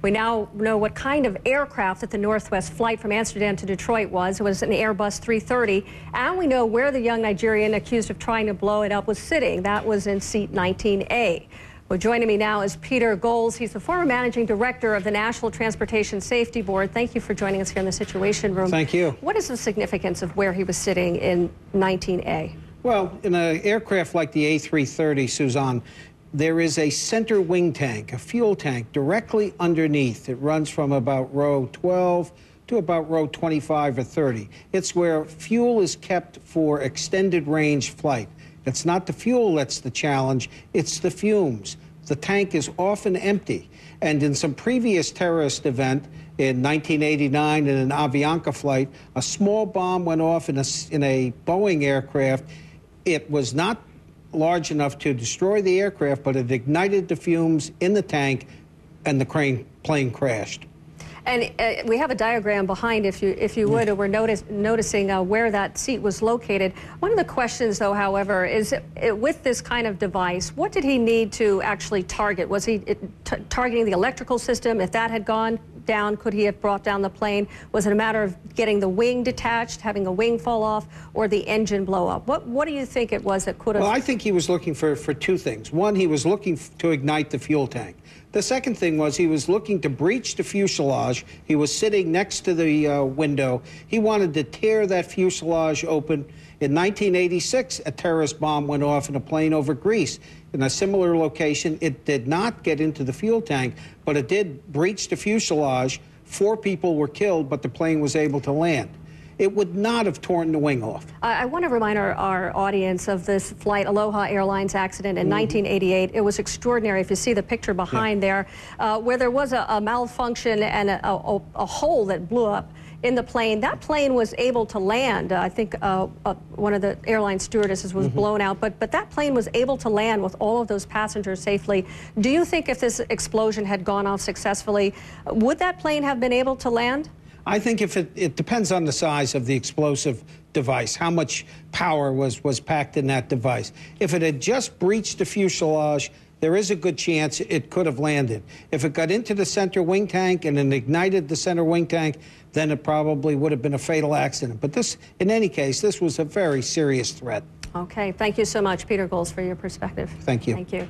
We now know what kind of aircraft that the Northwest flight from Amsterdam to Detroit was. It was an Airbus 330. And we know where the young Nigerian accused of trying to blow it up was sitting. That was in seat 19A. Well, joining me now is Peter Golz. He's the former managing director of the National Transportation Safety Board. Thank you for joining us here in the Situation Room. Thank you. What is the significance of where he was sitting in 19A? Well, in an aircraft like the A330, Suzanne, there is a center wing tank, a fuel tank, directly underneath. It runs from about row 12 to about row 25 or 30. It's where fuel is kept for extended range flight. It's not the fuel that's the challenge, it's the fumes. The tank is often empty. And in some previous terrorist event, in 1989 in an Avianca flight, a small bomb went off in a Boeing aircraft. It was not large enough to destroy the aircraft, but it ignited the fumes in the tank, and the plane crashed. And we have a diagram behind, if you would, and we're noticing where that seat was located. One of the questions, though, however, is with this kind of device, what did he need to actually target? Was he targeting the electrical system? If that had gone down, could he have brought down the plane? Was it a matter of getting the wing detached, having a wing fall off, or the engine blow up? What do you think it was that could have... Well, I think he was looking for two things. One, he was looking to ignite the fuel tank. The second thing was he was looking to breach the fuselage. He was sitting next to the window. He wanted to tear that fuselage open. In 1986, a terrorist bomb went off in a plane over Greece in a similar location. It did not get into the fuel tank, but it did breach the fuselage. 4 people were killed, but the plane was able to land. It would not have torn the wing off. I want to remind our audience of this flight, Aloha Airlines accident in 1988. It was extraordinary. If you see the picture behind there, where there was a malfunction and a hole that blew up in the plane. That plane was able to land. I think one of the airline stewardesses was blown out, but that plane was able to land with all of those passengers safely. Do you think if this explosion had gone off successfully, would that plane have been able to land? I think if it depends on the size of the explosive device, how much power was packed in that device. If it had just breached the fuselage, there is a good chance it could have landed. If it got into the center wing tank and it ignited the center wing tank, then it probably would have been a fatal accident. But this, in any case, this was a very serious threat. Okay, thank you so much, Peter Golz, for your perspective. Thank you. Thank you.